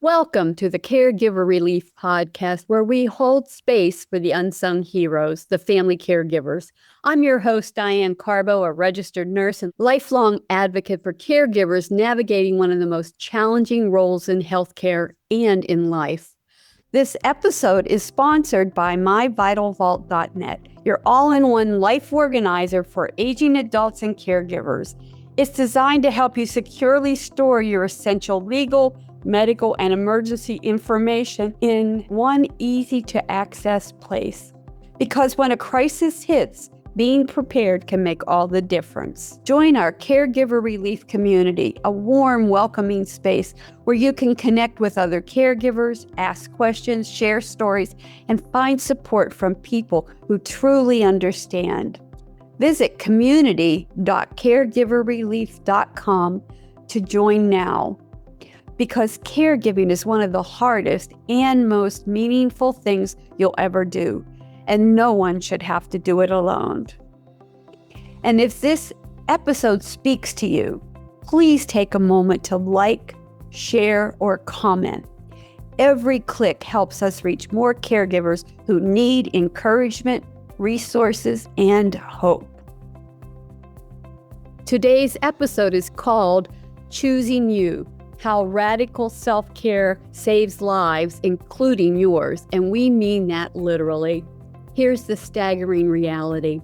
Welcome to the Caregiver Relief Podcast, where we hold space for the unsung heroes, the family caregivers. I'm your host, Diane Carbo, a registered nurse and lifelong advocate for caregivers navigating one of the most challenging roles in healthcare and in life. This episode is sponsored by myvitalvault.net, your all-in-one life organizer for aging adults and caregivers. It's designed to help you securely store your essential legal, medical, and emergency information in one easy-to-access place. Because when a crisis hits, being prepared can make all the difference. Join our Caregiver Relief community, a warm, welcoming space where you can connect with other caregivers, ask questions, share stories, and find support from people who truly understand. Visit community.caregiverrelief.com to join now. Because caregiving is one of the hardest and most meaningful things you'll ever do, and no one should have to do it alone. And if this episode speaks to you, please take a moment to like, share, or comment. Every click helps us reach more caregivers who need encouragement, resources, and hope. Today's episode is called Choosing You: How Radical Self-Care Saves Lives, including yours. And we mean that literally. Here's the staggering reality.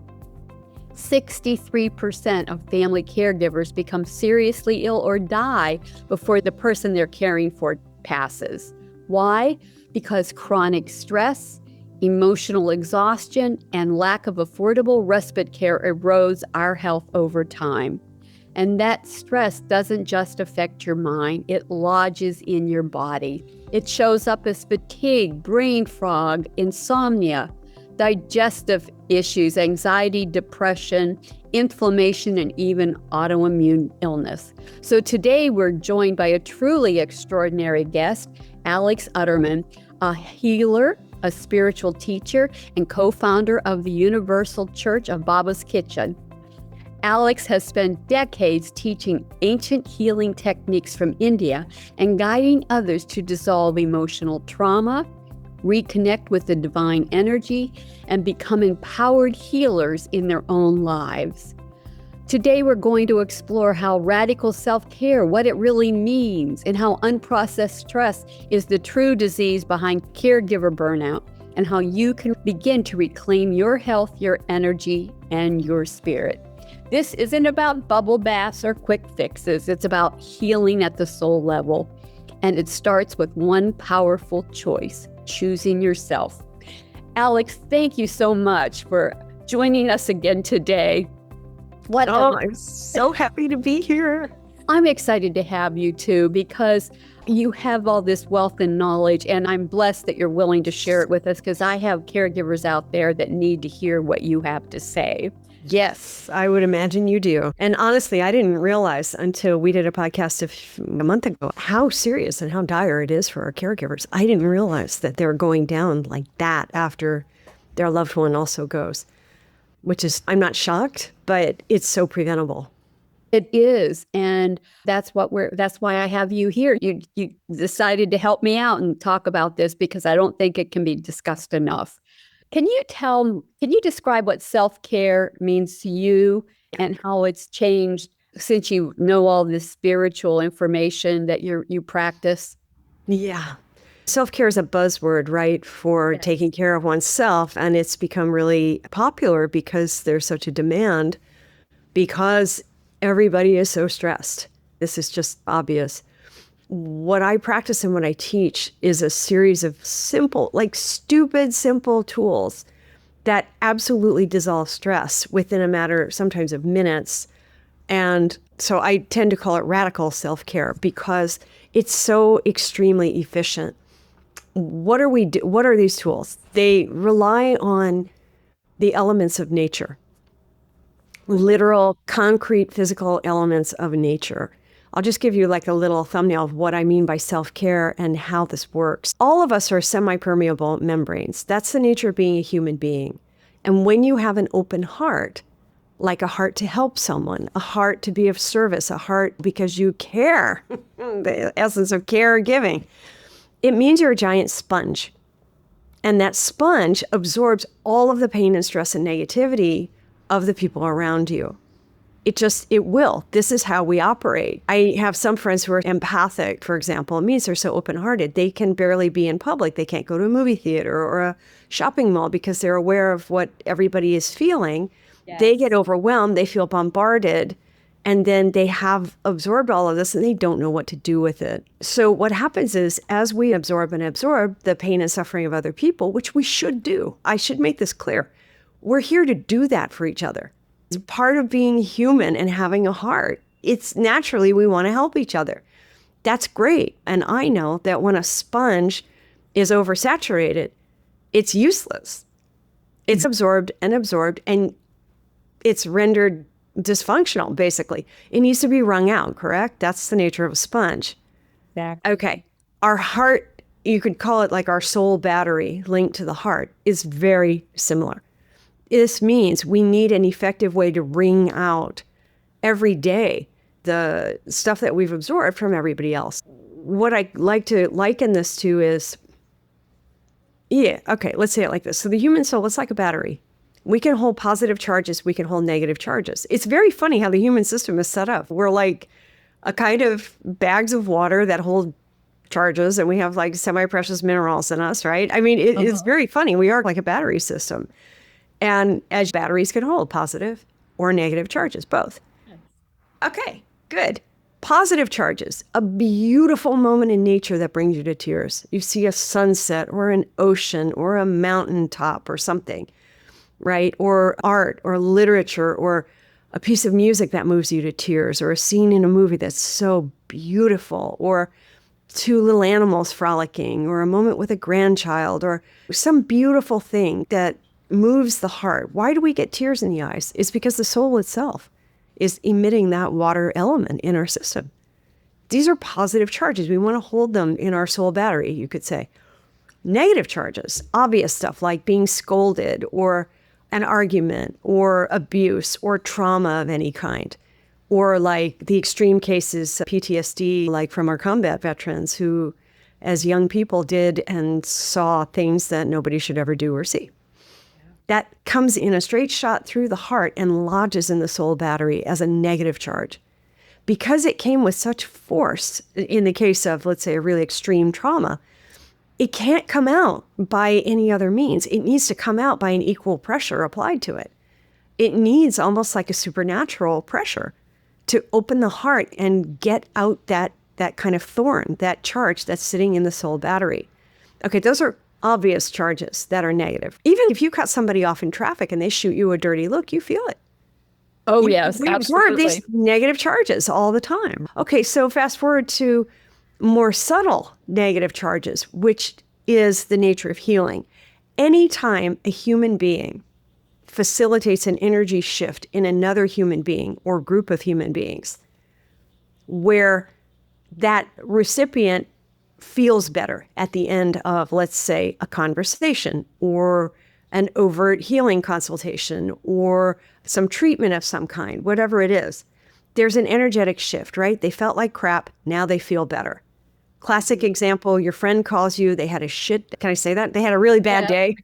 63% of family caregivers become seriously ill or die before the person they're caring for passes. Why? Because chronic stress, emotional exhaustion, and lack of affordable respite care erodes our health over time. And that stress doesn't just affect your mind, it lodges in your body. It shows up as fatigue, brain fog, insomnia, digestive issues, anxiety, depression, inflammation, and even autoimmune illness. So today we're joined by a truly extraordinary guest, Alx Derman, a healer, a spiritual teacher, and co-founder of the Universal Church of Baba's Kitchen. Alx has spent decades teaching ancient healing techniques from India and guiding others to dissolve emotional trauma, reconnect with the divine energy, and become empowered healers in their own lives. Today, we're going to explore how radical self-care, what it really means, and how unprocessed stress is the true disease behind caregiver burnout, and how you can begin to reclaim your health, your energy, and your spirit. This isn't about bubble baths or quick fixes. It's about healing at the soul level. And it starts with one powerful choice: choosing yourself. Alx, thank you so much for joining us again today. I'm so happy to be here. I'm excited to have you too, because you have all this wealth and knowledge, and I'm blessed that you're willing to share it with us, because I have caregivers out there that need to hear what you have to say. Yes, I would imagine you do. And honestly, I didn't realize until we did a podcast a month ago how serious and how dire it is for our caregivers. I didn't realize that they're going down like that after their loved one also goes, which is, I'm not shocked, but it's so preventable. It is. And that's why I have you here. You decided to help me out and talk about this, because I don't think it can be discussed enough. Can you describe what self-care means to you and how it's changed since you know all this spiritual information that you practice? Yeah. Self-care is a buzzword, right, for taking care of oneself. And it's become really popular because there's such a demand, because everybody is so stressed. This is just obvious. What I practice and what I teach is a series of simple, stupid, simple tools that absolutely dissolve stress within a matter sometimes of minutes. And so I tend to call it radical self-care because it's so extremely efficient. What are these tools? They rely on the elements of nature, literal, concrete, physical elements of nature. I'll just give you a little thumbnail of what I mean by self-care and how this works. All of us are semi-permeable membranes. That's the nature of being a human being. And when you have an open heart, like a heart to help someone, a heart to be of service, a heart because you care, the essence of caregiving, It means you're a giant sponge. And that sponge absorbs all of the pain and stress and negativity of the people around you. It will. This is how we operate. I have some friends who are empathic, for example. It means they're so open-hearted. They can barely be in public. They can't go to a movie theater or a shopping mall because they're aware of what everybody is feeling. Yes. They get overwhelmed. They feel bombarded. And then they have absorbed all of this and they don't know what to do with it. So what happens is, as we absorb the pain and suffering of other people, which we should do, I should make this clear, we're here to do that for each other. It's part of being human and having a heart. It's naturally we want to help each other. That's great. And I know that when a sponge is oversaturated, it's useless. It's absorbed and it's rendered dysfunctional, basically. It needs to be wrung out, correct? That's the nature of a sponge. Exactly. Okay. Our heart, you could call it like our soul battery linked to the heart, is very similar. This means we need an effective way to wring out every day the stuff that we've absorbed from everybody else. What I like to liken this to is, let's say it like this. So the human soul, it's like a battery. We can hold positive charges, we can hold negative charges. It's very funny how the human system is set up. We're like a kind of bags of water that hold charges, and we have like semi-precious minerals in us, right? I mean, it's very funny. We are like a battery system. And as batteries can hold positive or negative charges, both. Okay, good. Positive charges, a beautiful moment in nature that brings you to tears. You see a sunset or an ocean or a mountaintop or something, right? Or art or literature or a piece of music that moves you to tears, or a scene in a movie that's so beautiful, or two little animals frolicking, or a moment with a grandchild, or some beautiful thing that moves the heart. Why do we get tears in the eyes? It's because the soul itself is emitting that water element in our system. These are positive charges. We want to hold them in our soul battery, you could say. Negative charges, obvious stuff like being scolded, or an argument, or abuse, or trauma of any kind, or like the extreme cases, PTSD, like from our combat veterans who, as young people, did and saw things that nobody should ever do or see. That comes in a straight shot through the heart and lodges in the soul battery as a negative charge. Because it came with such force, in the case of, let's say, a really extreme trauma, it can't come out by any other means. It needs to come out by an equal pressure applied to it. It needs almost like a supernatural pressure to open the heart and get out that kind of thorn, that charge that's sitting in the soul battery. Okay, those are obvious charges that are negative. Even if you cut somebody off in traffic and they shoot you a dirty look, you feel it. Oh, yes, we absolutely. absorb these negative charges all the time. Okay, so fast forward to more subtle negative charges, which is the nature of healing. Anytime a human being facilitates an energy shift in another human being or group of human beings, where that recipient feels better at the end of, let's say, a conversation or an overt healing consultation or some treatment of some kind, whatever it is, there's an energetic shift, right? They felt like crap. Now they feel better. Classic example, your friend calls you. They had can I say that? They had a really bad day.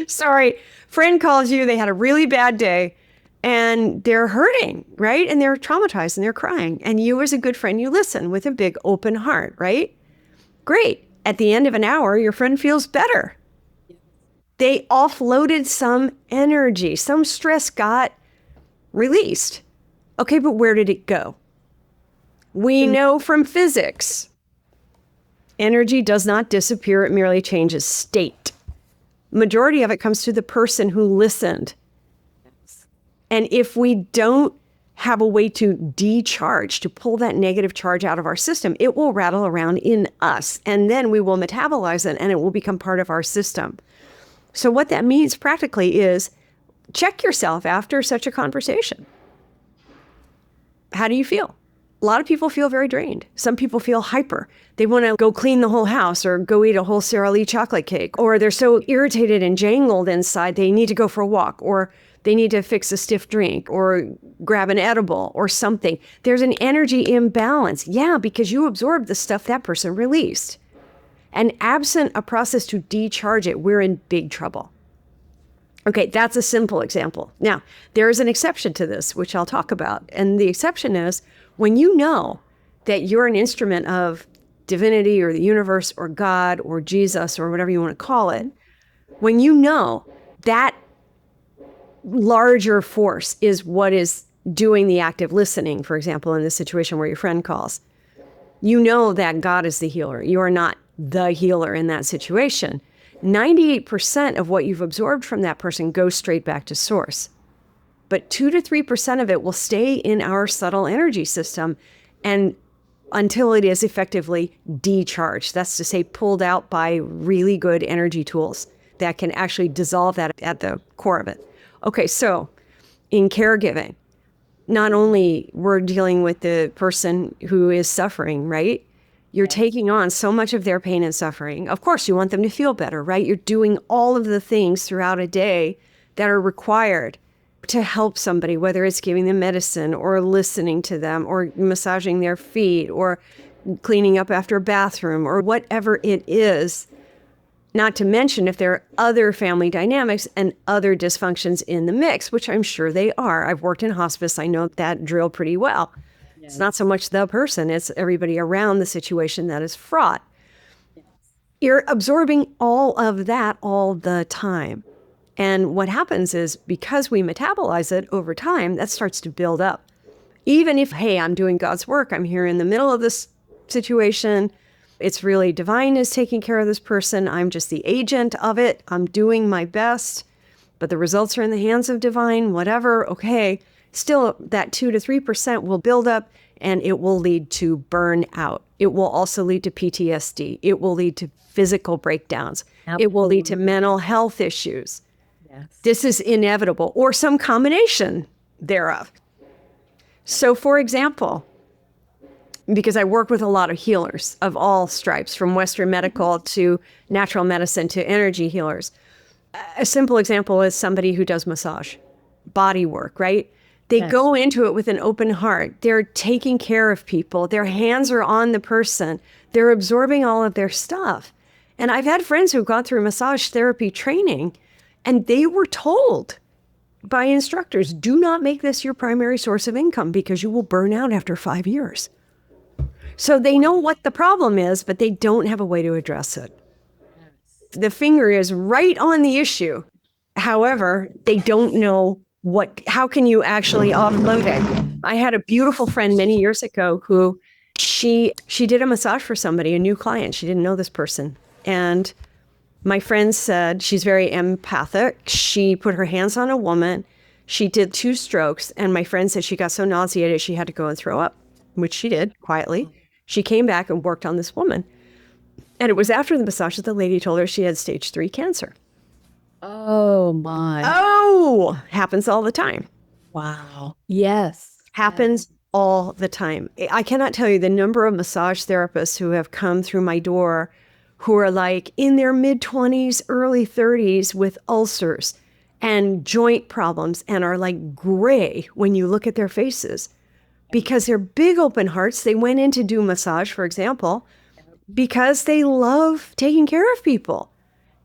Sorry. Friend calls you. They had a really bad day. And they're hurting, right? And they're traumatized and they're crying. And you, as a good friend, you listen with a big open heart, right? Great. At the end of an hour, your friend feels better. They offloaded some energy. Some stress got released. Okay, but where did it go? We know from physics, energy does not disappear. It merely changes state. Majority of it comes to the person who listened. And if we don't have a way to decharge, to pull that negative charge out of our system, it will rattle around in us. And then we will metabolize it and it will become part of our system. So what that means practically is check yourself after such a conversation. How do you feel? A lot of people feel very drained. Some people feel hyper. They want to go clean the whole house or go eat a whole Sara Lee chocolate cake. Or they're so irritated and jangled inside, they need to go for a walk. Or They need to fix a stiff drink or grab an edible or something. There's an energy imbalance. Yeah, because you absorbed the stuff that person released. And absent a process to decharge it, we're in big trouble. Okay, that's a simple example. Now, there is an exception to this, which I'll talk about. And the exception is when you know that you're an instrument of divinity or the universe or God or Jesus or whatever you want to call it, when you know that larger force is what is doing the active listening, for example, in this situation where your friend calls, you know that God is the healer. You are not the healer in that situation. 98% of what you've absorbed from that person goes straight back to source. But 2 to 3% of it will stay in our subtle energy system and until it is effectively decharged. That's to say, pulled out by really good energy tools that can actually dissolve that at the core of it. Okay, so in caregiving, not only we're dealing with the person who is suffering, right? You're taking on so much of their pain and suffering. Of course, you want them to feel better, right? You're doing all of the things throughout a day that are required to help somebody, whether it's giving them medicine or listening to them or massaging their feet or cleaning up after a bathroom or whatever it is. Not to mention if there are other family dynamics and other dysfunctions in the mix, which I'm sure they are. I've worked in hospice. I know that drill pretty well. Yes. It's not so much the person, it's everybody around the situation that is fraught. Yes. You're absorbing all of that all the time. And what happens is because we metabolize it over time, that starts to build up. Even if, hey, I'm doing God's work, I'm here in the middle of this situation, it's really divine is taking care of this person. I'm just the agent of it. I'm doing my best, but the results are in the hands of divine, whatever. Okay. Still, that 2 to 3% will build up and it will lead to burnout. It will also lead to PTSD. It will lead to physical breakdowns. Absolutely. It will lead to mental health issues. Yes. This is inevitable, or some combination thereof. So, for example, because I work with a lot of healers of all stripes, from Western medical to natural medicine to energy healers. A simple example is somebody who does massage, body work, right? They go into it with an open heart. They're taking care of people. Their hands are on the person. They're absorbing all of their stuff. And I've had friends who've gone through massage therapy training, and they were told by instructors, do not make this your primary source of income because you will burn out after 5 years. So they know what the problem is, but they don't have a way to address it. The finger is right on the issue. However, they don't know how can you actually offload it. I had a beautiful friend many years ago who she did a massage for somebody, a new client. She didn't know this person. And my friend said she's very empathic. She put her hands on a woman. She did 2 strokes. And my friend said she got so nauseated she had to go and throw up, which she did quietly. She came back and worked on this woman. And it was after the massage that the lady told her she had stage 3 cancer. Oh, my. Oh, happens all the time. Wow. Yes. Happens all the time. I cannot tell you the number of massage therapists who have come through my door who are like in their mid-20s, early 30s with ulcers and joint problems and are like gray when you look at their faces. Because they're big open hearts. They went in to do massage, for example, because they love taking care of people.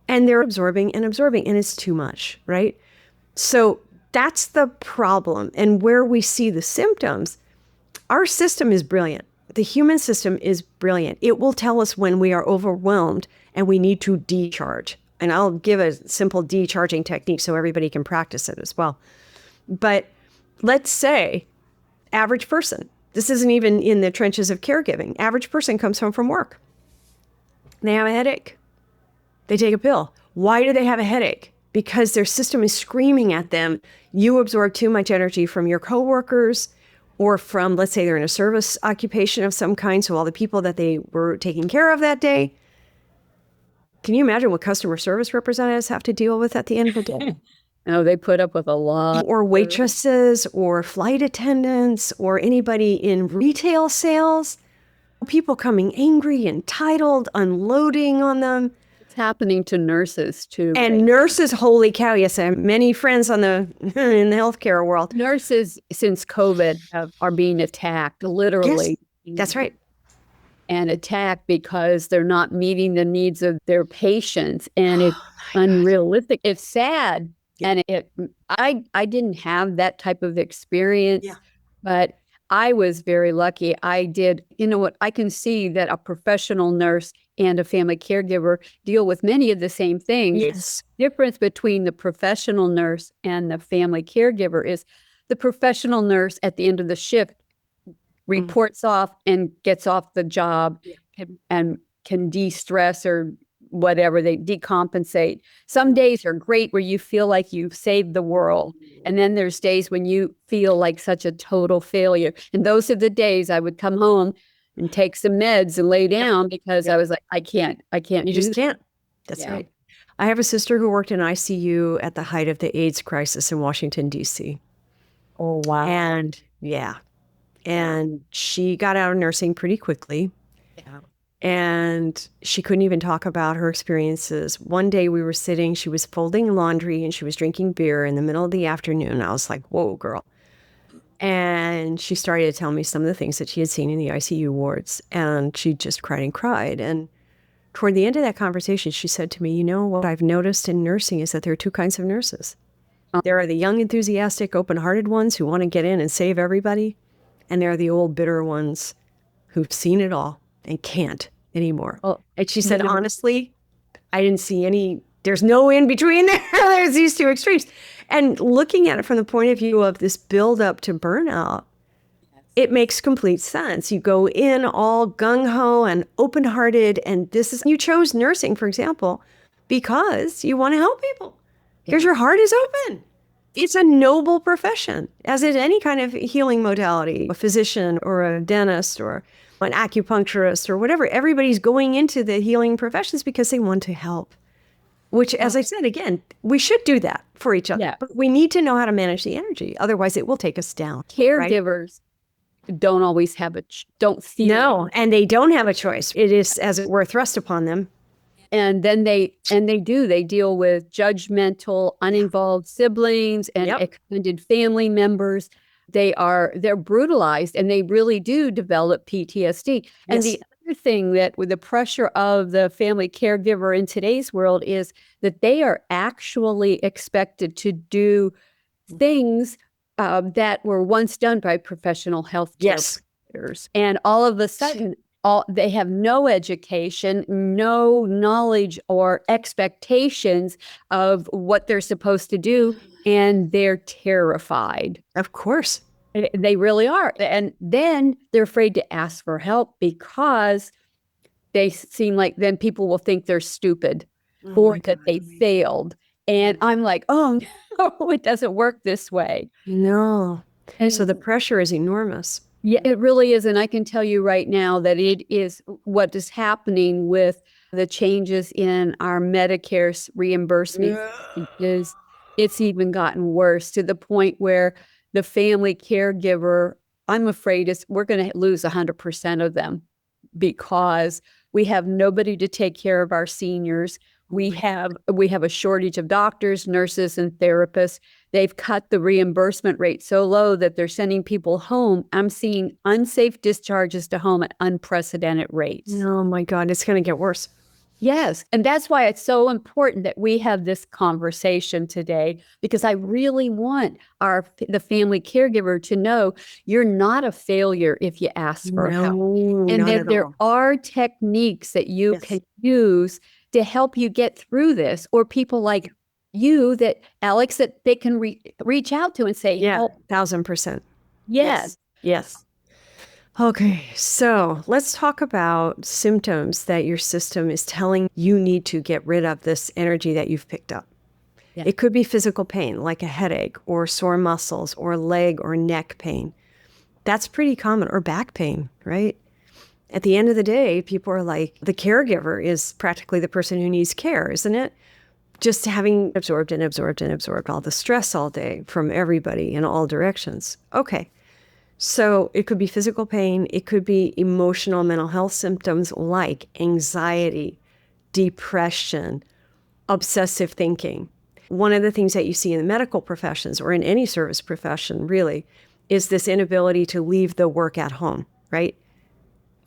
And they're absorbing, and it's too much, right? So that's the problem. And where we see the symptoms, our system is brilliant. The human system is brilliant. It will tell us when we are overwhelmed and we need to decharge. And I'll give a simple decharging technique so everybody can practice it as well. But let's say average person, this isn't even in the trenches of caregiving. Average person comes home from work. They have a headache. They take a pill. Why do they have a headache? Because their system is screaming at them. You absorb too much energy from your coworkers or from, let's say they're in a service occupation of some kind. So all the people that they were taking care of that day. Can you imagine what customer service representatives have to deal with at the end of the day? Oh, they put up with a lot. Or waitresses or flight attendants or anybody in retail sales. People coming angry, entitled, unloading on them. It's happening to nurses too. And nurses, holy cow, yes, I have many friends in the healthcare world. Nurses, since COVID, are being attacked, literally. Yes, that's right. And attacked because they're not meeting the needs of their patients. And it's unrealistic. It's sad. Yeah. And I didn't have that type of experience, but I was very lucky. I did, you know what, I can see that a professional nurse and a family caregiver deal with many of the same things. Yes. The difference between the professional nurse and the family caregiver is the professional nurse at the end of the shift reports off and gets off the job and can de-stress or whatever, they decompensate. Some days are great where you feel like you've saved the world. And then there's days when you feel like such a total failure. And those are the days I would come home and take some meds and lay down because I was like, I can't. You just can't. That's right. I have a sister who worked in ICU at the height of the AIDS crisis in Washington, D.C. Oh, wow. And she got out of nursing pretty quickly. And she couldn't even talk about her experiences. One day we were sitting, she was folding laundry and she was drinking beer in the middle of the afternoon. I was like, whoa, girl. And she started to tell me some of the things that she had seen in the ICU wards. And she just cried and cried. And toward the end of that conversation, she said to me, you know, what I've noticed in nursing is that there are two kinds of nurses. There are the young, enthusiastic, open-hearted ones who want to get in and save everybody. And there are the old, bitter ones who've seen it all and can't anymore. And she said, honestly, I didn't see any, there's no in between there. There's these two extremes. And looking at it from the point of view of this build up to burnout, it makes complete sense. You go in all gung-ho and open-hearted, and you chose nursing, for example, because you want to help people. Because your heart is open. It's a noble profession, as is any kind of healing modality, a physician or a dentist or an acupuncturist or whatever. Everybody's going into the healing professions because they want to help, which, as I said, again, we should do that for each other. Yeah. But we need to know how to manage the energy. Otherwise, it will take us down. Caregivers don't always don't feel. No, and they don't have a choice. It is, as it were, thrust upon them. And then they deal with judgmental, uninvolved siblings and extended family members. They're brutalized, and they really do develop PTSD. Yes. And the other thing that with the pressure of the family caregiver in today's world is that they are actually expected to do things that were once done by professional health care providers. And all of a sudden, they have no education, no knowledge or expectations of what they're supposed to do, and they're terrified. Of course. They really are. And then they're afraid to ask for help because they seem like then people will think they're stupid or that they failed. And I'm like, oh, no, it doesn't work this way. No. And so the pressure is enormous. Yeah, it really is. And I can tell you right now that it is what is happening with the changes in our Medicare reimbursement is it's even gotten worse to the point where the family caregiver, I'm afraid we're going to lose 100% of them because we have nobody to take care of our seniors. We have a shortage of doctors, nurses, and therapists. They've cut the reimbursement rate so low that they're sending people home. I'm seeing unsafe discharges to home at unprecedented rates. Oh my God, it's going to get worse. Yes. And that's why it's so important that we have this conversation today, because I really want the family caregiver to know you're not a failure if you ask for help. And that there are techniques that you can use to help you get through this, or people like you that Alx that they can reach out to and say, help. 1,000%. Yes. Okay, so let's talk about symptoms that your system is telling you need to get rid of this energy that you've picked up. Yeah. It could be physical pain, like a headache or sore muscles or leg or neck pain. That's pretty common, or back pain, right? At the end of the day, people are like, the caregiver is practically the person who needs care, isn't it? Just having absorbed all the stress all day from everybody in all directions. Okay. So it could be physical pain. It could be emotional mental health symptoms like anxiety, depression, obsessive thinking. One of the things that you see in the medical professions or in any service profession really is this inability to leave the work at home, right?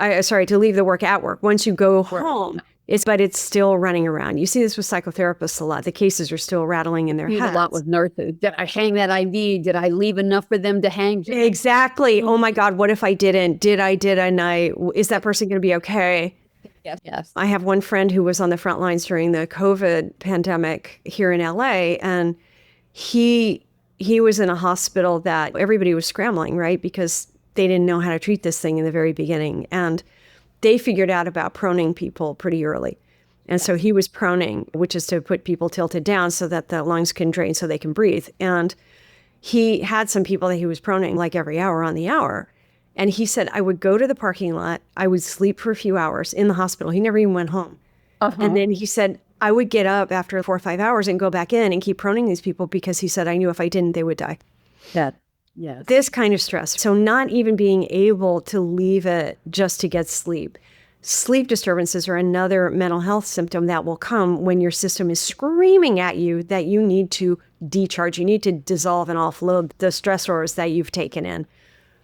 To leave the work at work. Once you go home, it's still running around. You see this with psychotherapists a lot. The cases are still rattling in their heads. A lot with nurses. Did I hang that IV? Did I leave enough for them to hang? Exactly. Oh my God, what if I didn't? Didn't I? Is that person going to be okay? Yes. I have one friend who was on the front lines during the COVID pandemic here in LA, and he was in a hospital that everybody was scrambling, right? Because they didn't know how to treat this thing in the very beginning. And they figured out about proning people pretty early. And so he was proning, which is to put people tilted down so that the lungs can drain so they can breathe. And he had some people that he was proning like every hour on the hour. And he said, I would go to the parking lot, I would sleep for a few hours in the hospital. He never even went home. And then he said, I would get up after 4 or 5 hours and go back in and keep proning these people because he said, I knew if I didn't, they would die. Yes. This kind of stress. So not even being able to leave it just to get sleep. Sleep disturbances are another mental health symptom that will come when your system is screaming at you that you need to decharge. You need to dissolve and offload the stressors that you've taken in.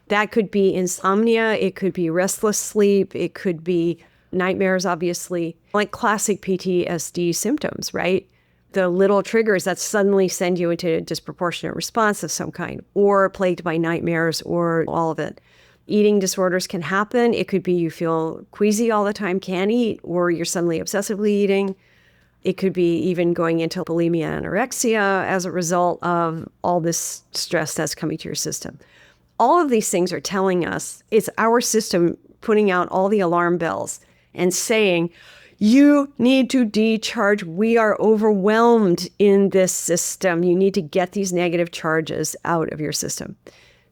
That could be insomnia. It could be restless sleep. It could be nightmares, obviously, like classic PTSD symptoms, right? The little triggers that suddenly send you into a disproportionate response of some kind, or plagued by nightmares, or all of it. Eating disorders can happen. It could be you feel queasy all the time, can't eat, or you're suddenly obsessively eating. It could be even going into bulimia, anorexia as a result of all this stress that's coming to your system. All of these things are telling us it's our system putting out all the alarm bells and saying, you need to decharge. We are overwhelmed in this system. You need to get these negative charges out of your system.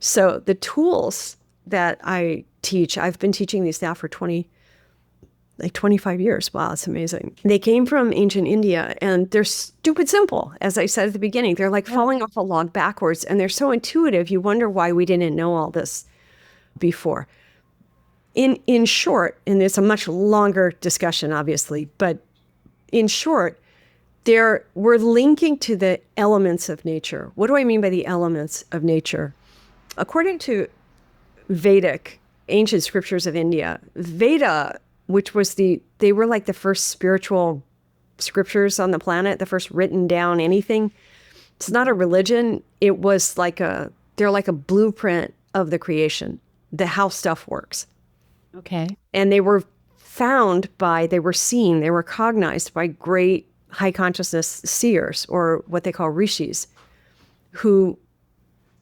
So the tools that I teach, I've been teaching these now for 25 years. Wow, it's amazing. They came from ancient India, and they're stupid simple. As I said at the beginning, they're like falling off a log backwards, and they're so intuitive. You wonder why we didn't know all this before. In short, and it's a much longer discussion, obviously, but in short, we're linking to the elements of nature. What do I mean by the elements of nature? According to Vedic, ancient scriptures of India, Veda, which was they were like the first spiritual scriptures on the planet, the first written down anything. It's not a religion. It was they're like a blueprint of the creation, how stuff works. Okay. And they were they were cognized by great high consciousness seers, or what they call rishis, who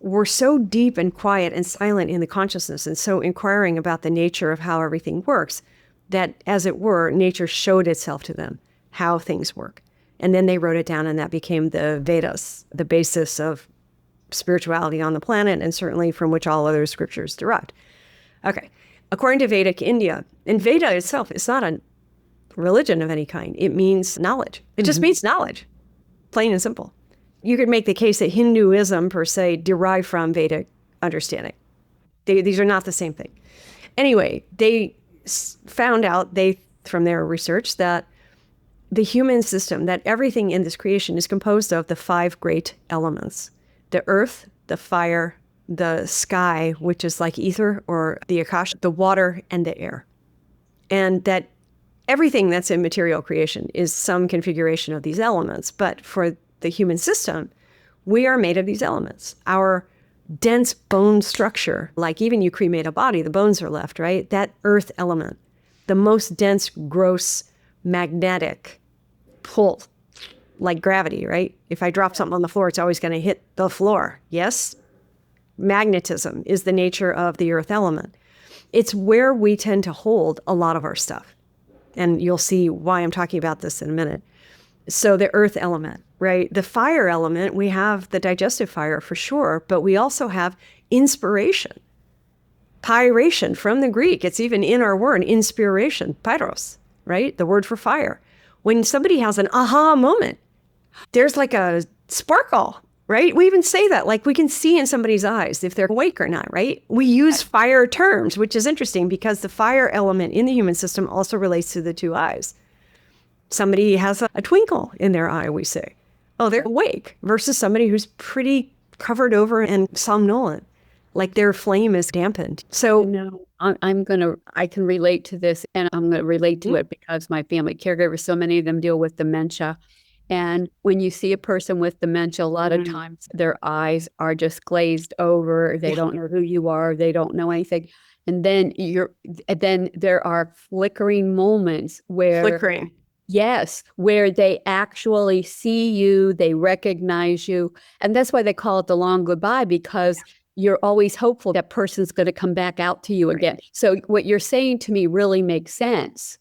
were so deep and quiet and silent in the consciousness and so inquiring about the nature of how everything works that, as it were, nature showed itself to them, how things work. And then they wrote it down, and that became the Vedas, the basis of spirituality on the planet, and certainly from which all other scriptures derived. Okay. According to Vedic India, and Veda itself is not a religion of any kind. It means knowledge. It just means knowledge, plain and simple. You could make the case that Hinduism, per se, derived from Vedic understanding. These are not the same thing. Anyway, they found out, from their research, that the human system, that everything in this creation is composed of the 5 great elements: the earth, the fire, the sky, which is like ether or the akasha, the water, and the air. And that everything that's in material creation is some configuration of these elements. But for the human system, we are made of these elements. Our dense bone structure, like even you cremate a body, the bones are left, right? That earth element, the most dense, gross, magnetic pull, like gravity, right? If I drop something on the floor, it's always going to hit the floor. Yes? Magnetism is the nature of the earth element. It's where we tend to hold a lot of our stuff. And you'll see why I'm talking about this in a minute. So the earth element, right? The fire element, we have the digestive fire for sure, but we also have inspiration. Pyration from the Greek. It's even in our word, inspiration, pyros, right? The word for fire. When somebody has an aha moment, there's like a sparkle, right? We even say that, like we can see in somebody's eyes if they're awake or not, right? We use fire terms, which is interesting because the fire element in the human system also relates to the 2 eyes. Somebody has a twinkle in their eye, we say. Oh, they're awake, versus somebody who's pretty covered over and somnolent, like their flame is dampened. So No, I can relate to this, and I'm going to relate to it because my family caregivers, so many of them deal with dementia. And when you see a person with dementia, a lot of times their eyes are just glazed over. They don't know who you are. They don't know anything. And then there are flickering moments where yes, where they actually see you, they recognize you. And that's why they call it the long goodbye, because you're always hopeful that person's going to come back out to you again. So what you're saying to me really makes sense.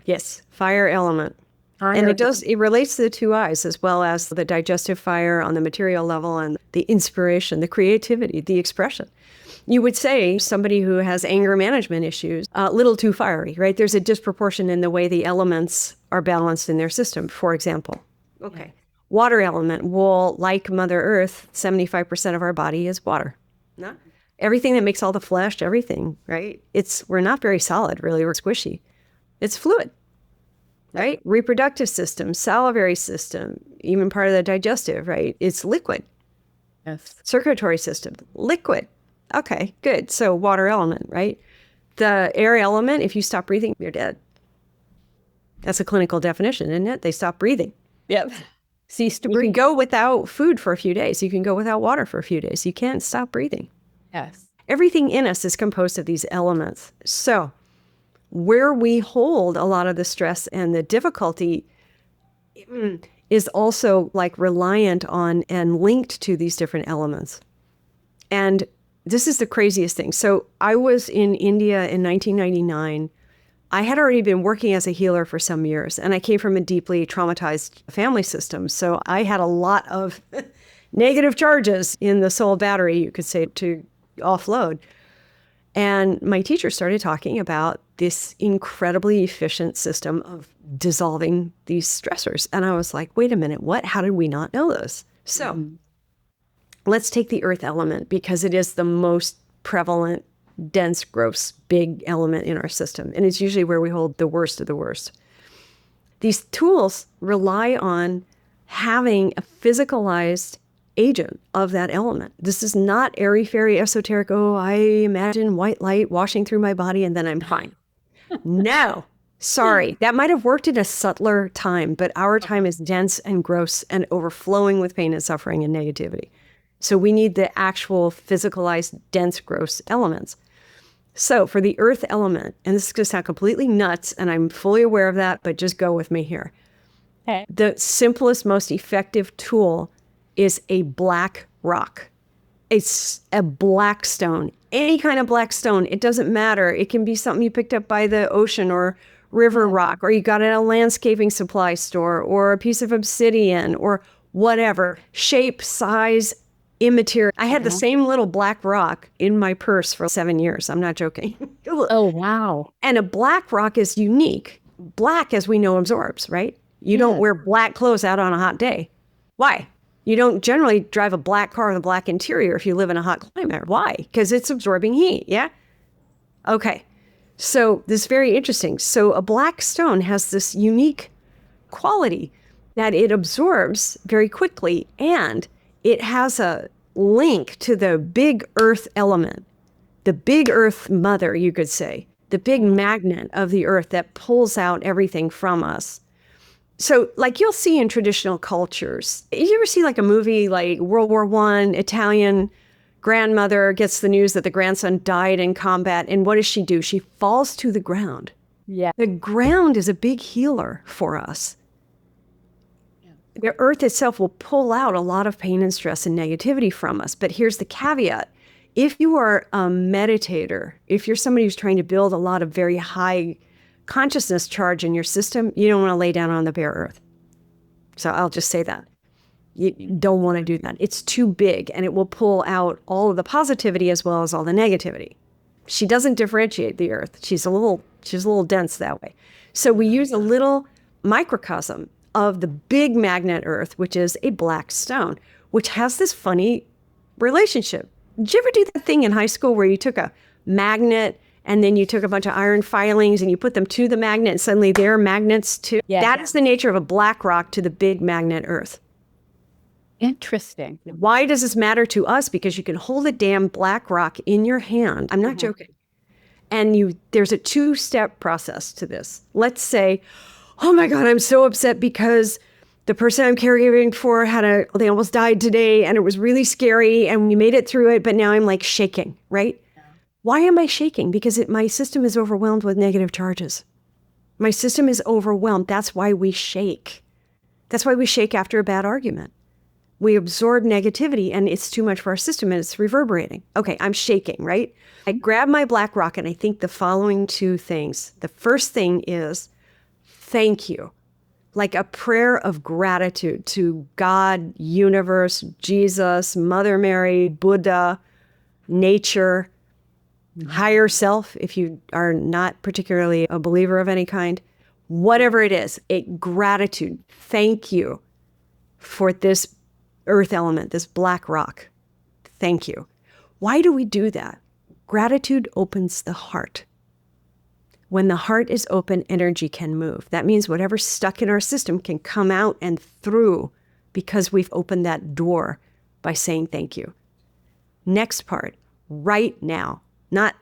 Yes, fire element. And it relates to the two eyes, as well as the digestive fire on the material level and the inspiration, the creativity, the expression. You would say somebody who has anger management issues, a little too fiery, right? There's a disproportion in the way the elements are balanced in their system, for example. Okay. Water element. Well, like Mother Earth, 75% of our body is water. No? Everything that makes all the flesh, everything, right? We're not very solid, really. We're squishy. It's fluid, right? Reproductive system, salivary system, even part of the digestive, right? It's liquid. Yes. Circulatory system, liquid. Okay, good. So water element, right? The air element, if you stop breathing, you're dead. That's a clinical definition, isn't it? They stop breathing. Yep. Cease to breathe. You can go without food for a few days. You can go without water for a few days. You can't stop breathing. Yes. Everything in us is composed of these elements. So where we hold a lot of the stress and the difficulty is also like reliant on and linked to these different elements. And this is the craziest thing. So I was in India in 1999. I had already been working as a healer for some years, and I came from a deeply traumatized family system. So I had a lot of negative charges in the soul battery, you could say, to offload. And my teacher started talking about this incredibly efficient system of dissolving these stressors. And I was like, wait a minute, what? How did we not know this? So let's take the earth element, because it is the most prevalent, dense, gross, big element in our system. And it's usually where we hold the worst of the worst. These tools rely on having a physicalized agent of that element. This is not airy-fairy esoteric, oh, I imagine white light washing through my body and then I'm fine. No, sorry. That might have worked in a subtler time, but our time is dense and gross and overflowing with pain and suffering and negativity. So we need the actual physicalized, dense, gross elements. So for the earth element, and this is going to sound completely nuts, and I'm fully aware of that, but just go with me here. Okay. The simplest, most effective tool is a black rock. It's a black stone. Any kind of black stone. It doesn't matter. It can be something you picked up by the ocean or river rock, or you got at a landscaping supply store, or a piece of obsidian, or whatever. Shape, size, immaterial. I had the same little black rock in my purse for 7 years. I'm not joking. Oh, wow. And a black rock is unique. Black, as we know, absorbs, right? You don't wear black clothes out on a hot day. Why? You don't generally drive a black car with a black interior if you live in a hot climate. Why? Because it's absorbing heat, yeah? Okay. So this is very interesting. So a black stone has this unique quality that it absorbs very quickly, and it has a link to the big earth element, the big earth mother, you could say, the big magnet of the earth that pulls out everything from us. So like you'll see in traditional cultures, you ever see like a movie like World War I, Italian grandmother gets the news that the grandson died in combat, and what does she do? She falls to the ground. Yeah. The ground is a big healer for us. The earth itself will pull out a lot of pain and stress and negativity from us. But here's the caveat. If you are a meditator, if you're somebody who's trying to build a lot of very high consciousness charge in your system, you don't want to lay down on the bare earth. So I'll just say that. You don't want to do that. It's too big, and it will pull out all of the positivity as well as all the negativity. She doesn't differentiate the earth. She's a little dense that way. So we use a little microcosm of the big magnet earth, which is a black stone, which has this funny relationship. Did you ever do that thing in high school where you took a magnet and then you took a bunch of iron filings and you put them to the magnet, and suddenly they're magnets too. Yeah. That is the nature of a black rock to the big magnet Earth. Interesting. Why does this matter to us? Because you can hold a damn black rock in your hand. I'm not joking. And there's a 2-step process to this. Let's say, oh my God, I'm so upset because the person I'm caregiving for they almost died today, and it was really scary, and we made it through it, but now I'm like shaking, right? Yeah. Why am I shaking? Because my system is overwhelmed with negative charges. My system is overwhelmed. That's why we shake. That's why we shake after a bad argument. We absorb negativity, and it's too much for our system, and it's reverberating. Okay, I'm shaking, right? I grab my black rock, and I think the following 2 things. The first thing is, thank you. Like a prayer of gratitude to God, universe, Jesus, Mother Mary, Buddha, nature, higher self, if you are not particularly a believer of any kind. Whatever it is, gratitude. Thank you for this earth element, this black rock. Thank you. Why do we do that? Gratitude opens the heart. When the heart is open, energy can move. That means whatever's stuck in our system can come out and through because we've opened that door by saying thank you. Next part, right now, not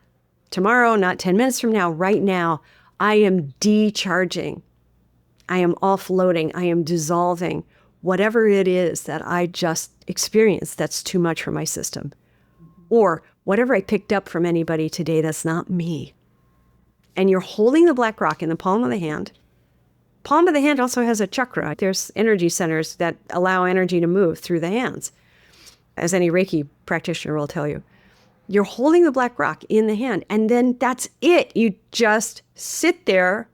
tomorrow, not 10 minutes from now, right now, I am decharging. I am offloading. I am dissolving whatever it is that I just experienced that's too much for my system. Or whatever I picked up from anybody today that's not me. And you're holding the black rock in the palm of the hand. Palm of the hand also has a chakra. There's energy centers that allow energy to move through the hands, as any Reiki practitioner will tell you. You're holding the black rock in the hand, and then that's it. You just sit there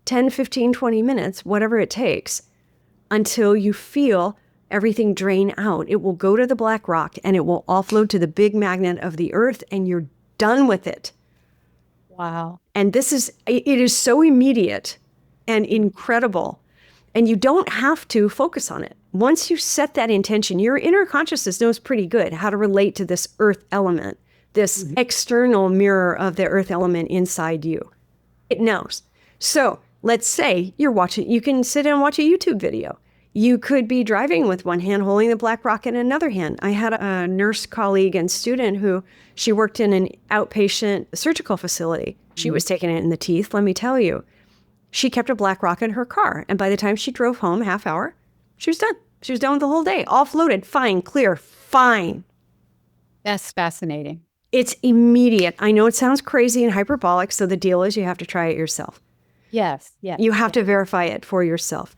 10, 15, 20 minutes, whatever it takes, until you feel everything drain out. It will go to the black rock, and it will offload to the big magnet of the earth, and you're done with it. Wow. And it is so immediate and incredible. And you don't have to focus on it. Once you set that intention, your inner consciousness knows pretty good how to relate to this earth element, this external mirror of the earth element inside you. It knows. So let's say you can sit and watch a YouTube video. You could be driving with one hand holding the black rock in another hand. I had a nurse colleague and student who she worked in an outpatient surgical facility. She was taking it in the teeth, let me tell you. She kept a black rock in her car. And by the time she drove home, half hour, she was done. She was done with the whole day. Offloaded, fine, clear, fine. That's fascinating. It's immediate. I know it sounds crazy and hyperbolic, so the deal is you have to try it yourself. Yes. You have to verify it for yourself.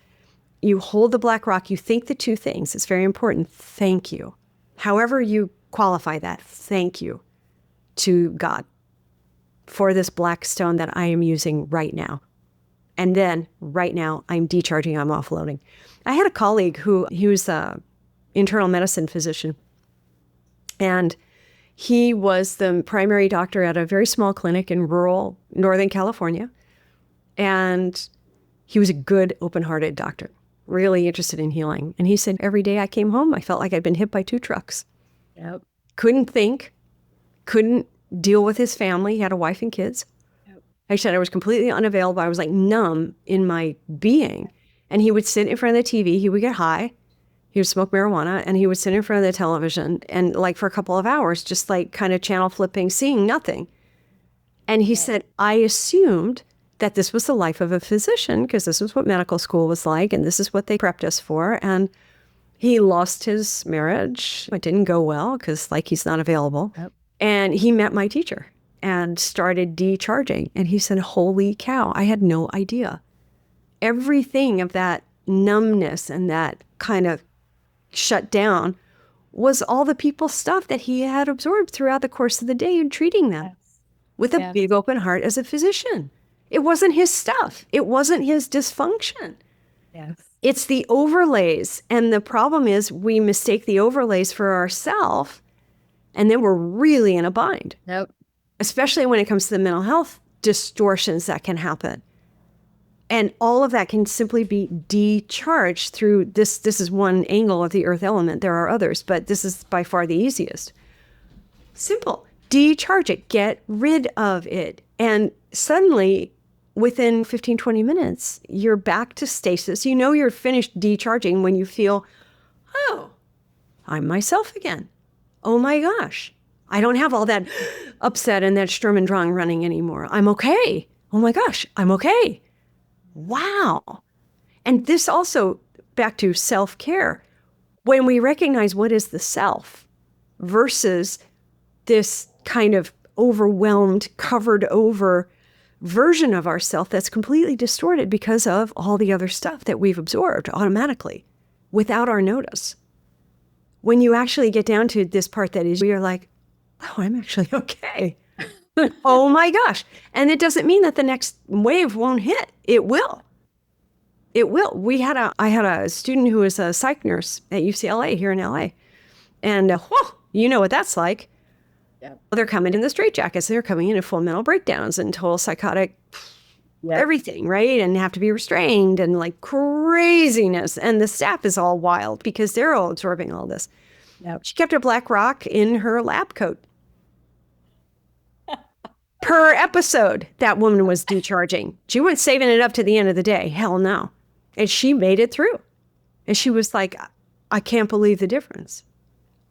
You hold the black rock, you think the 2 things. It's very important. Thank you. However you qualify that, thank you to God for this black stone that I am using right now. And then right now I'm decharging, I'm offloading. I had a colleague he was an internal medicine physician, and he was the primary doctor at a very small clinic in rural Northern California. And he was a good, open-hearted doctor, really interested in healing. And he said, every day I came home, I felt like I'd been hit by 2 trucks. Yep. Couldn't think, couldn't deal with his family. He had a wife and kids. Yep. I said I was completely unavailable. I was like numb in my being. And he would sit in front of the TV. He would get high. He would smoke marijuana, and he would sit in front of the television and like for a couple of hours, just like kind of channel flipping, seeing nothing. And he said, I assumed that this was the life of a physician because this was what medical school was like, and this is what they prepped us for. And he lost his marriage. It didn't go well because he's not available. Yep. And he met my teacher and started decharging. And he said, holy cow, I had no idea. Everything of that numbness and that kind of shut down was all the people's stuff that he had absorbed throughout the course of the day and treating them with a big open heart as a physician. It wasn't his stuff. It wasn't his dysfunction. Yes. It's the overlays. And the problem is we mistake the overlays for ourselves, and then we're really in a bind. Nope. Especially when it comes to the mental health distortions that can happen. And all of that can simply be decharged through this. This is one angle of the earth element. There are others, but this is by far the easiest. Simple. Decharge it. Get rid of it. And suddenly, within 15, 20 minutes, you're back to stasis. You know you're finished decharging when you feel, oh, I'm myself again. Oh my gosh. I don't have all that upset and that Sturm und Drang running anymore. I'm okay. Oh my gosh, I'm okay. Wow. And this also, back to self-care, when we recognize what is the self versus this kind of overwhelmed, covered over version of ourself that's completely distorted because of all the other stuff that we've absorbed automatically without our notice. When you actually get down to this part that is, you're like, oh, I'm actually okay. Oh my gosh. And it doesn't mean that the next wave won't hit. It will. It will. I had a student who was a psych nurse at UCLA here in LA. And you know what that's like. Yeah. They're coming in the straitjackets. They're coming in full mental breakdowns and total psychotic everything, right? And have to be restrained and like craziness. And the staff is all wild because they're all absorbing all this. Yep. She kept a black rock in her lab coat. Per episode, that woman was decharging. She wasn't saving it up to the end of the day. Hell no. And she made it through. And she was like, I can't believe the difference.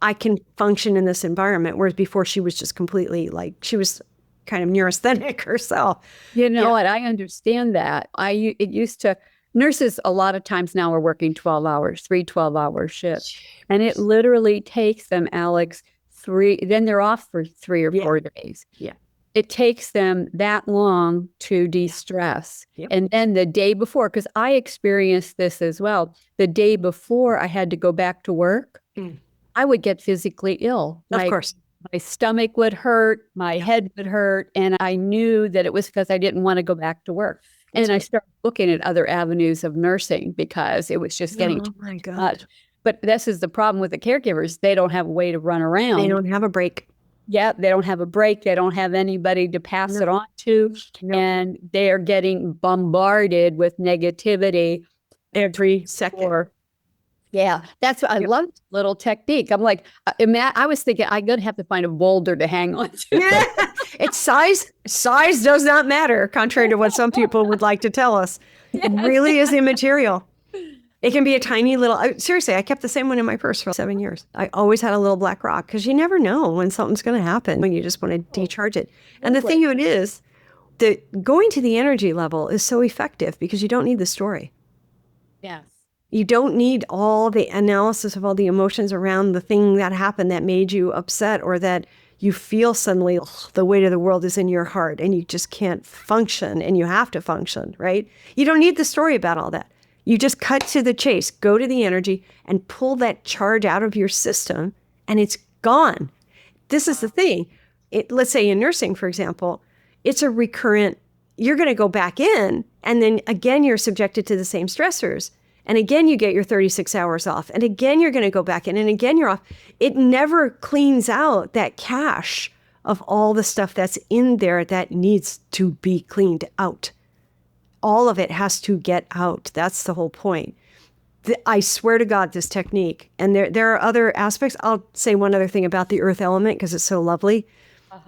I can function in this environment. Whereas before she was just completely like, she was kind of neurasthenic herself. You know what? I understand that. It used to, nurses a lot of times now are working 12 hours, 12-hour shifts. And it literally takes them, Alx, then they're off for 3 or 4 days. Yeah. It takes them that long to de-stress. Yep. And then the day before, because I experienced this as well, the day before I had to go back to work, I would get physically ill. Of course. My stomach would hurt, my head would hurt, and I knew that it was because I didn't want to go back to work. And I started looking at other avenues of nursing because it was just getting too much. But this is the problem with the caregivers. They don't have a way to run around. They don't have a break. Yeah, they don't have a break. They don't have anybody to pass it on to. And they are getting bombarded with negativity every second. Yeah, that's what I love. Little technique. I'm like, I was thinking I'm going to have to find a boulder to hang on to. It's size. Size does not matter, contrary to what some people would like to tell us. It really is immaterial. It can be a tiny little, seriously, I kept the same one in my purse for 7 years. I always had a little black rock because you never know when something's going to happen when you just want to decharge it. And the thing of it is that going to the energy level is so effective because you don't need the story. Yes. You don't need all the analysis of all the emotions around the thing that happened that made you upset or that you feel suddenly the weight of the world is in your heart and you just can't function and you have to function, right? You don't need the story about all that. You just cut to the chase, go to the energy and pull that charge out of your system and it's gone. This is the thing. Let's say in nursing, for example, it's a recurrent, you're going to go back in and then again, you're subjected to the same stressors. And again, you get your 36 hours off. And again, you're going to go back in and again, you're off. It never cleans out that cache of all the stuff that's in there that needs to be cleaned out. All of it has to get out. That's the whole point. I swear to God, this technique, and there are other aspects. I'll say one other thing about the earth element because it's so lovely,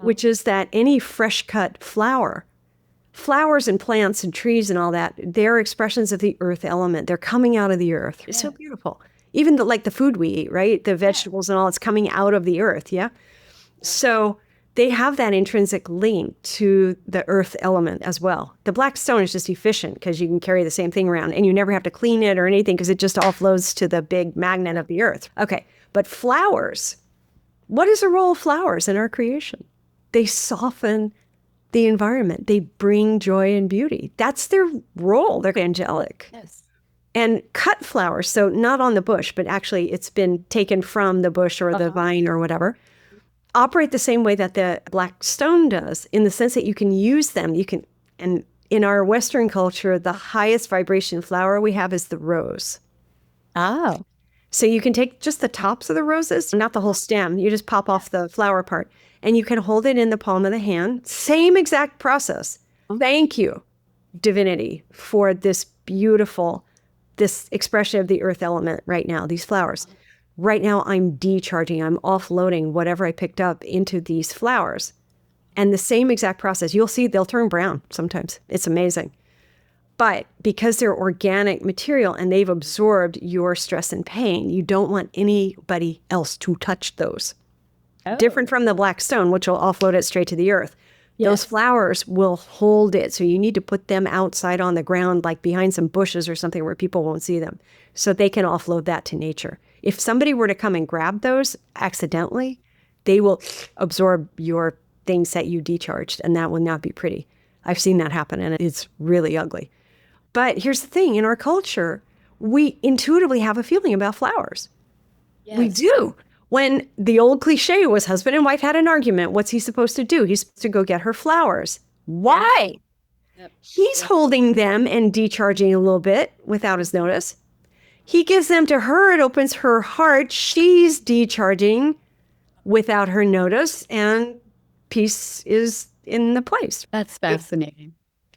which is that any fresh cut flowers and plants and trees and all that, they're expressions of the earth element. They're coming out of the earth. It's so beautiful. Even like the food we eat, right? The vegetables and all, it's coming out of the earth, yeah? So they have that intrinsic link to the earth element as well. The black stone is just efficient because you can carry the same thing around and you never have to clean it or anything because it just all flows to the big magnet of the earth. Okay, but flowers, what is the role of flowers in our creation? They soften the environment. They bring joy and beauty. That's their role. They're angelic. Yes. And cut flowers, so not on the bush, but actually it's been taken from the bush or the vine or whatever, operate the same way that the black stone does in the sense that you can use them. And in our Western culture, the highest vibration flower we have is the rose. Oh. So you can take just the tops of the roses, not the whole stem. You just pop off the flower part and you can hold it in the palm of the hand. Same exact process. Thank you, divinity, for this beautiful, this expression of the earth element right now, these flowers. Right now, I'm decharging, I'm offloading whatever I picked up into these flowers. And the same exact process, you'll see they'll turn brown sometimes. It's amazing. But because they're organic material and they've absorbed your stress and pain, you don't want anybody else to touch those. Oh. Different from the black stone, which will offload it straight to the earth. Yes. Those flowers will hold it. So you need to put them outside on the ground, like behind some bushes or something where people won't see them, so they can offload that to nature. If somebody were to come and grab those accidentally, they will absorb your things that you decharged, and that will not be pretty. I've seen that happen, and it's really ugly. But here's the thing. In our culture, we intuitively have a feeling about flowers. Yes. We do. When the old cliche was husband and wife had an argument, what's he supposed to do? He's supposed to go get her flowers. Why? Yep. He's holding them and decharging a little bit without his notice. He gives them to her. It opens her heart. She's decharging without her notice, and peace is in the place. That's fascinating.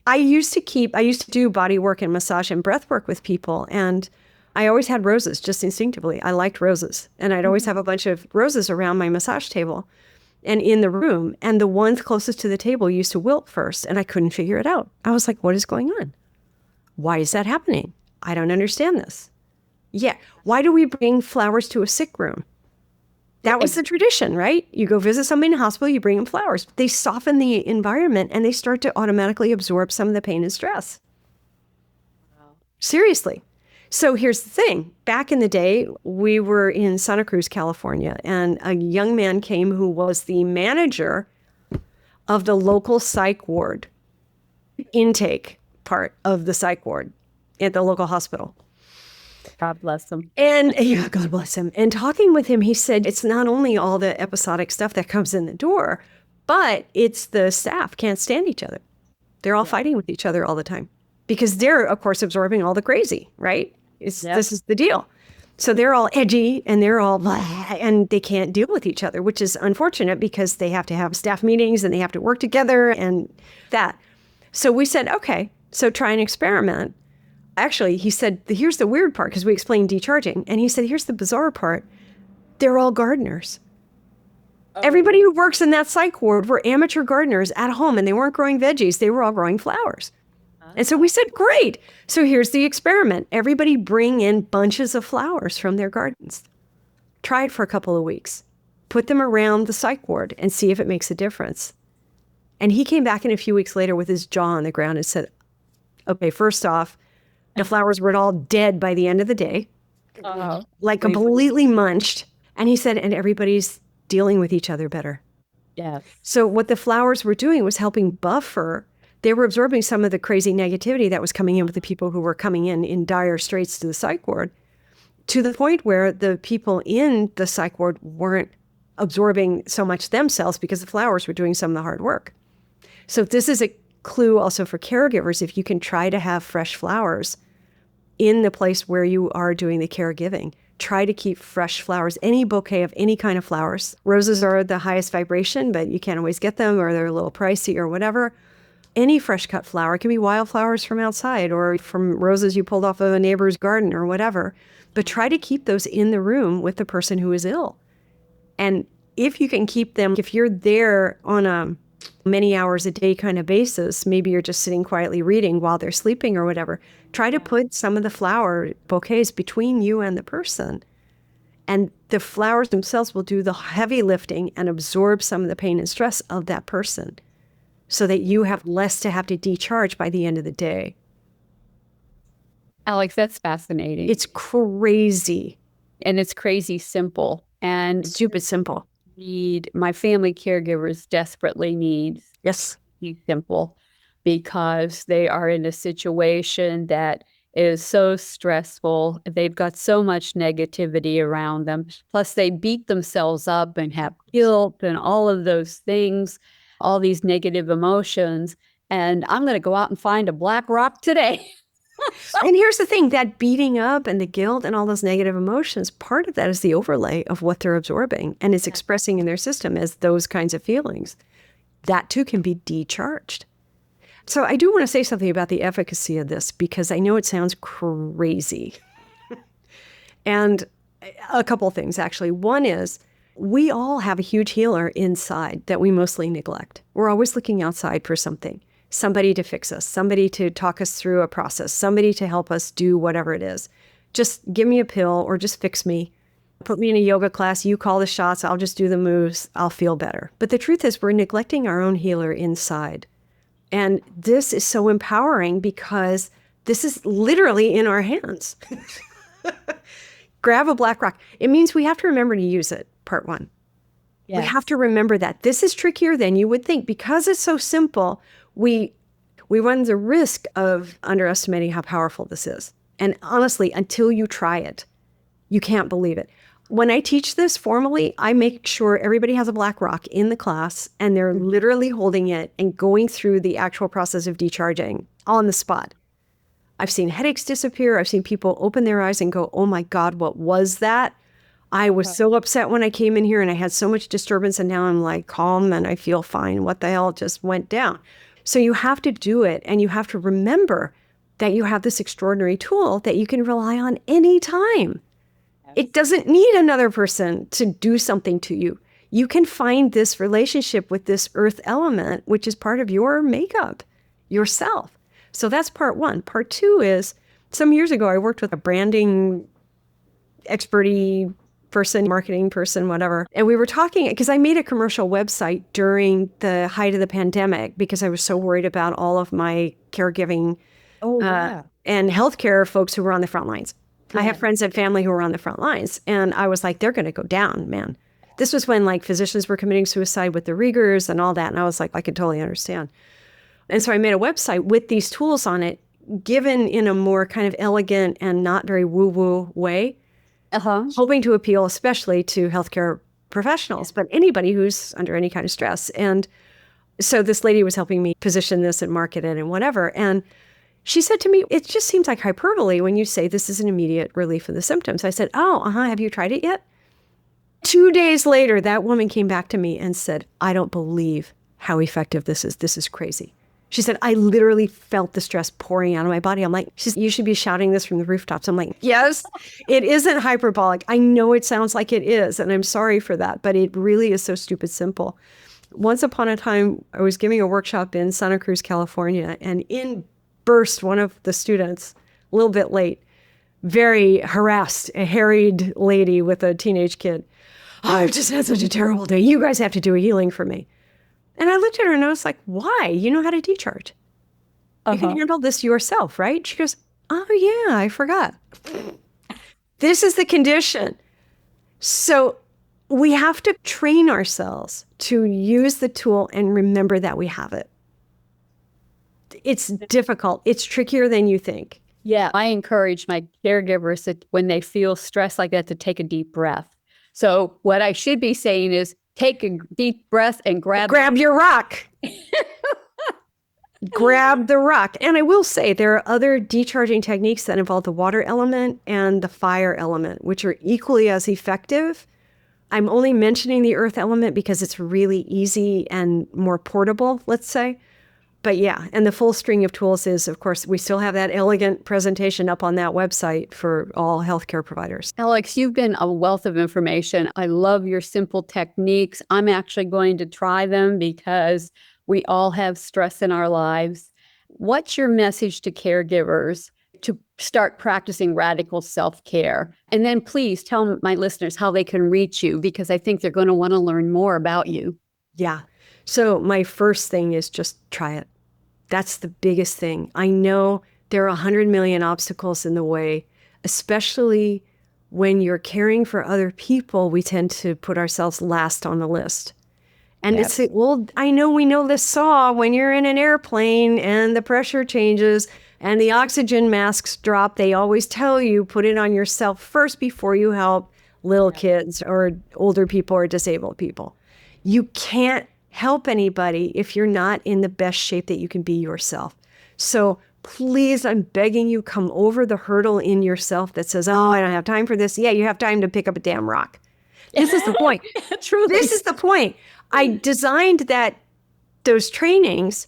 I used to do body work and massage and breath work with people, and I always had roses just instinctively. I liked roses, and I'd always have a bunch of roses around my massage table and in the room, and the ones closest to the table used to wilt first, and I couldn't figure it out. I was like, what is going on? Why is that happening? I don't understand this. Yeah. Why do we bring flowers to a sick room? That was the tradition, right? You go visit somebody in the hospital, you bring them flowers. They soften the environment and they start to automatically absorb some of the pain and stress. Wow. Seriously. So here's the thing. Back in the day, we were in Santa Cruz, California, and a young man came who was the manager of the local psych ward, intake part of the psych ward at the local hospital. God bless him. And yeah, God bless him. And talking with him, he said, it's not only all the episodic stuff that comes in the door, but it's the staff can't stand each other. They're all fighting with each other all the time because they're, of course, absorbing all the crazy, right? This is the deal. So they're all edgy and they're all blah, and they can't deal with each other, which is unfortunate because they have to have staff meetings and they have to work together and that. So we said, okay, so try an experiment. Actually, he said, here's the weird part, because we explained decharging. And he said, here's the bizarre part. They're all gardeners. Oh. Everybody who works in that psych ward were amateur gardeners at home, and they weren't growing veggies. They were all growing flowers. And so we said, great. So here's the experiment. Everybody bring in bunches of flowers from their gardens. Try it for a couple of weeks. Put them around the psych ward and see if it makes a difference. And he came back in a few weeks later with his jaw on the ground and said, okay, first off, the flowers were all dead by the end of the day, like completely munched. And he said, and everybody's dealing with each other better. Yes. So what the flowers were doing was helping buffer. They were absorbing some of the crazy negativity that was coming in with the people who were coming in dire straits to the psych ward, to the point where the people in the psych ward weren't absorbing so much themselves because the flowers were doing some of the hard work. So this is a clue also for caregivers. If you can try to have fresh flowers in the place where you are doing the caregiving, try to keep fresh flowers, any bouquet of any kind of flowers. Roses are the highest vibration, but you can't always get them, or they're a little pricey or whatever. Any fresh cut flower. It can be wildflowers from outside or from roses you pulled off of a neighbor's garden or whatever. But try to keep those in the room with the person who is ill. And if you can keep them, if you're there on a many hours a day kind of basis, maybe you're just sitting quietly reading while they're sleeping or whatever, try to put some of the flower bouquets between you and the person. And the flowers themselves will do the heavy lifting and absorb some of the pain and stress of that person so that you have less to have to decharge by the end of the day. Alx, that's fascinating. It's crazy. And it's crazy simple. And stupid simple. My family caregivers desperately need simple, because they are in a situation that is so stressful. They've got so much negativity around them. Plus they beat themselves up and have guilt and all of those things, all these negative emotions. And I'm going to go out and find a black rock today. And here's the thing, that beating up and the guilt and all those negative emotions, part of that is the overlay of what they're absorbing and is expressing in their system as those kinds of feelings. That too can be decharged. So I do want to say something about the efficacy of this, because I know it sounds crazy. And a couple of things, actually. One is We all have a huge healer inside that we mostly neglect. We're always looking outside for something, somebody to fix us, somebody to talk us through a process, somebody to help us do whatever it is. Just give me a pill or just fix me. Put me in a yoga class. You call the shots. I'll just do the moves. I'll feel better. But the truth is we're neglecting our own healer inside. And this is so empowering because this is literally in our hands. Grab a black rock. It means we have to remember to use it, part one. Yes. We have to remember that. This is trickier than you would think. Because it's so simple, we run the risk of underestimating how powerful this is. And honestly, until you try it, you can't believe it. When I teach this formally, I make sure everybody has a black rock in the class and they're literally holding it and going through the actual process of decharging on the spot. I've seen headaches disappear. I've seen people open their eyes and go, oh my God, what was that? I was so upset when I came in here and I had so much disturbance and now I'm like calm and I feel fine. What the hell just went down? So you have to do it and you have to remember that you have this extraordinary tool that you can rely on anytime. It doesn't need another person to do something to you. You can find this relationship with this earth element, which is part of your makeup, yourself. So that's part one. Part two is, some years ago, I worked with a branding experty person, marketing person, whatever. And we were talking, because I made a commercial website during the height of the pandemic because I was so worried about all of my caregiving and healthcare folks who were on the front lines. Yeah. I have friends and family who were on the front lines. And I was like, they're going to go down, man. This was when like physicians were committing suicide with the Riegers and all that. And I was like, I could totally understand. And so I made a website with these tools on it, given in a more kind of elegant and not very woo-woo way, hoping to appeal especially to healthcare professionals, but anybody who's under any kind of stress. And so this lady was helping me position this and market it and whatever. And she said to me, it just seems like hyperbole when you say this is an immediate relief of the symptoms. I said, have you tried it yet? 2 days later, that woman came back to me and said, I don't believe how effective this is. This is crazy. She said, I literally felt the stress pouring out of my body. I'm like, you should be shouting this from the rooftops. I'm like, yes, it isn't hyperbolic. I know it sounds like it is, and I'm sorry for that, but it really is so stupid simple. Once upon a time, I was giving a workshop in Santa Cruz, California, and in burst one of the students, a little bit late, very harassed, a harried lady with a teenage kid. I've just had such a terrible day. You guys have to do a healing for me. And I looked at her and I was like, why? You know how to decharge. You can handle this yourself, right? She goes, oh yeah, I forgot. This is the condition. So we have to train ourselves to use the tool and remember that we have it. It's difficult. It's trickier than you think. Yeah, I encourage my caregivers that when they feel stressed like that to take a deep breath. So what I should be saying is take a deep breath and grab your rock. Grab the rock. And I will say there are other decharging techniques that involve the water element and the fire element, which are equally as effective. I'm only mentioning the earth element because it's really easy and more portable, let's say. But yeah, and the full string of tools is, of course, we still have that elegant presentation up on that website for all healthcare providers. Alx, you've been a wealth of information. I love your simple techniques. I'm actually going to try them because we all have stress in our lives. What's your message to caregivers to start practicing radical self-care? And then please tell my listeners how they can reach you, because I think they're going to want to learn more about you. Yeah. So my first thing is just try it. That's the biggest thing. I know there are 100 million obstacles in the way, especially when you're caring for other people. We tend to put ourselves last on the list. And It's, well, I know we know this saw when you're in an airplane and the pressure changes and the oxygen masks drop. They always tell you, put it on yourself first before you help little kids or older people or disabled people. You can't help anybody if you're not in the best shape that you can be yourself. So please, I'm begging you, come over the hurdle in yourself that says, oh, I don't have time for this. Yeah, you have time to pick up a damn rock. This is the point. Truly. This is the point. I designed those trainings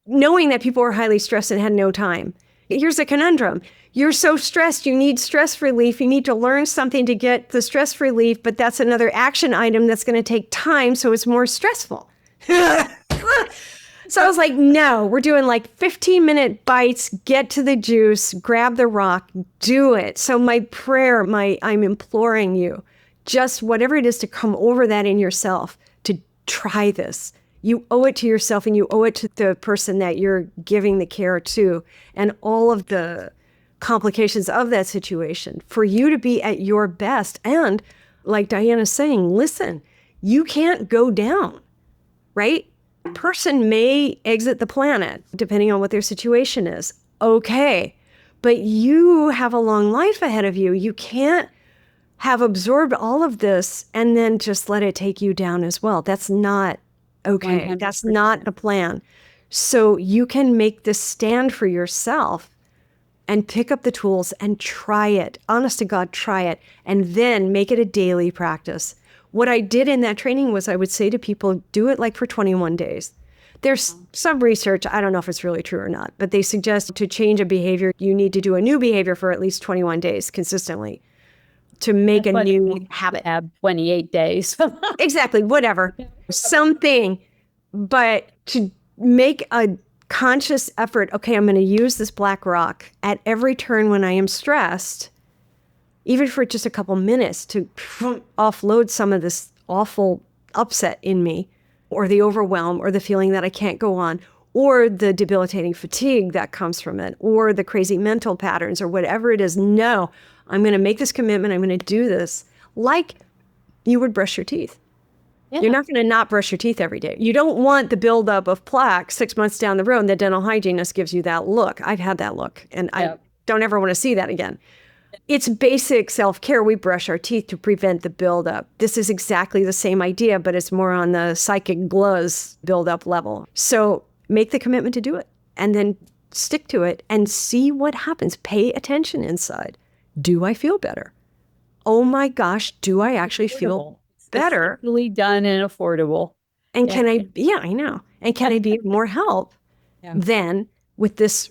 knowing that people were highly stressed and had no time. Here's a conundrum. You're so stressed, you need stress relief. You need to learn something to get the stress relief, but that's another action item that's going to take time, so it's more stressful. So I was like, no, we're doing like 15-minute bites, get to the juice, grab the rock, do it. So my prayer, I'm imploring you, just whatever it is to come over that in yourself, to try this. You owe it to yourself and you owe it to the person that you're giving the care to and all of the complications of that situation for you to be at your best. And like Diana's saying, listen, you can't go down, right? Person may exit the planet depending on what their situation is. Okay. But you have a long life ahead of you. You can't have absorbed all of this and then just let it take you down as well. That's not okay. 100%. That's not the plan. So you can make this stand for yourself and pick up the tools and try it. Honest to God, try it. And then make it a daily practice. What I did in that training was I would say to people, do it like for 21 days. There's some research, I don't know if it's really true or not, but they suggest to change a behavior, you need to do a new behavior for at least 21 days consistently to make a new habit. Have 28 days. Exactly, whatever, something. But to make a conscious effort, okay, I'm going to use this black rock at every turn when I am stressed, even for just a couple minutes, to offload some of this awful upset in me, or the overwhelm, or the feeling that I can't go on, or the debilitating fatigue that comes from it, or the crazy mental patterns, or whatever it is. No, I'm going to make this commitment. I'm going to do this like you would brush your teeth. Yeah. You're not going to not brush your teeth every day. You don't want the buildup of plaque 6 months down the road, and the dental hygienist gives you that look. I've had that look, and I don't ever want to see that again. It's basic self-care. We brush our teeth to prevent the buildup. This is exactly the same idea, but it's more on the psychic gloves buildup level. So make the commitment to do it and then stick to it and see what happens. Pay attention inside. Do I feel better? Oh my gosh, do I actually feel better? Easily done and affordable. And can I, I know. And can I be of more help than with this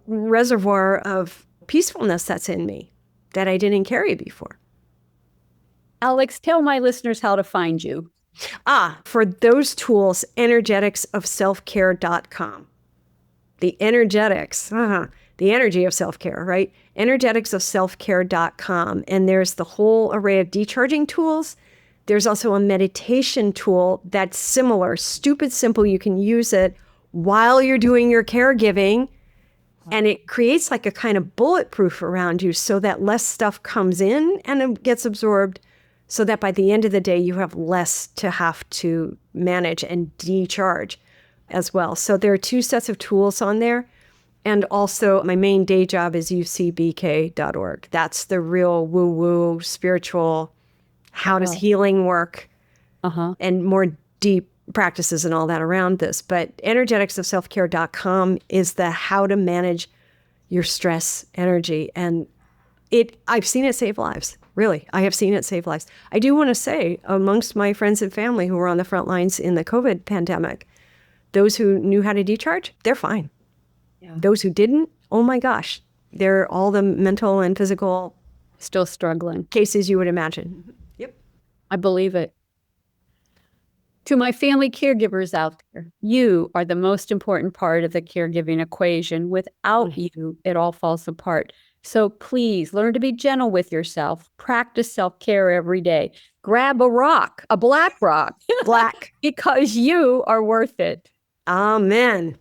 reservoir of peacefulness that's in me that I didn't carry before? Alx, tell my listeners how to find you. For those tools, energeticsofselfcare.com. The energetics, the energy of self-care, right? energeticsofselfcare.com. And there's the whole array of decharging tools. There's also a meditation tool that's similar, stupid simple. You can use it while you're doing your caregiving. And it creates like a kind of bulletproof around you so that less stuff comes in and it gets absorbed, so that by the end of the day, you have less to have to manage and decharge as well. So there are 2 sets of tools on there. And also my main day job is ucbk.org. That's the real woo-woo, spiritual, how does healing work, and more deep practices and all that around this. But energeticsofselfcare.com is the how to manage your stress energy. And I've seen it save lives. Really, I have seen it save lives. I do want to say, amongst my friends and family who were on the front lines in the COVID pandemic, those who knew how to decharge, they're fine. Yeah. Those who didn't, oh my gosh, they're all the mental and physical still struggling cases you would imagine. Yep. I believe it. To my family caregivers out there, you are the most important part of the caregiving equation. Without you, it all falls apart. So please learn to be gentle with yourself. Practice self-care every day. Grab a rock, a black rock. Black. Because you are worth it. Amen.